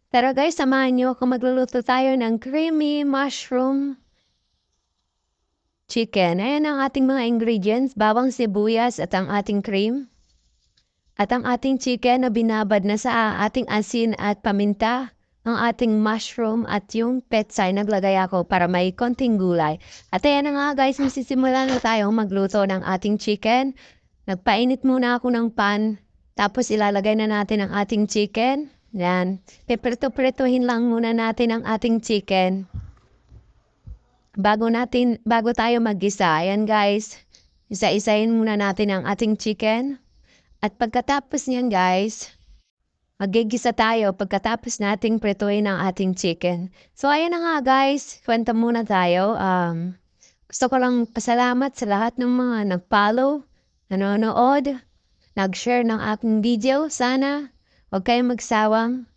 Tara guys, samahan niyo ako, magluluto tayo ng creamy mushroom chicken. Ayan ang ating mga ingredients, bawang sibuyas at ang ating cream. At ang ating chicken na binabad na sa ating asin at paminta. Ang ating mushroom at yung petsay naglagay ako para may konting gulay. At ayan na nga guys, masisimulan na tayong magluto ng ating chicken. Nagpainit muna ako ng pan, tapos ilalagay na natin ang ating chicken. Yan. Piprito-prituhin lang muna natin ang ating chicken. Bago tayo mag-gisa, ayan guys. Isa-isahin muna natin ang ating chicken. At pagkatapos niyan guys, magigisa tayo pagkatapos nating prituhin ang ating chicken. So ayan na nga guys, kwenta muna tayo. Gusto ko lang pasalamat sa lahat ng mga nag-follow, nanonood, nag-share ng aking video. Sana huwag kayong magsawang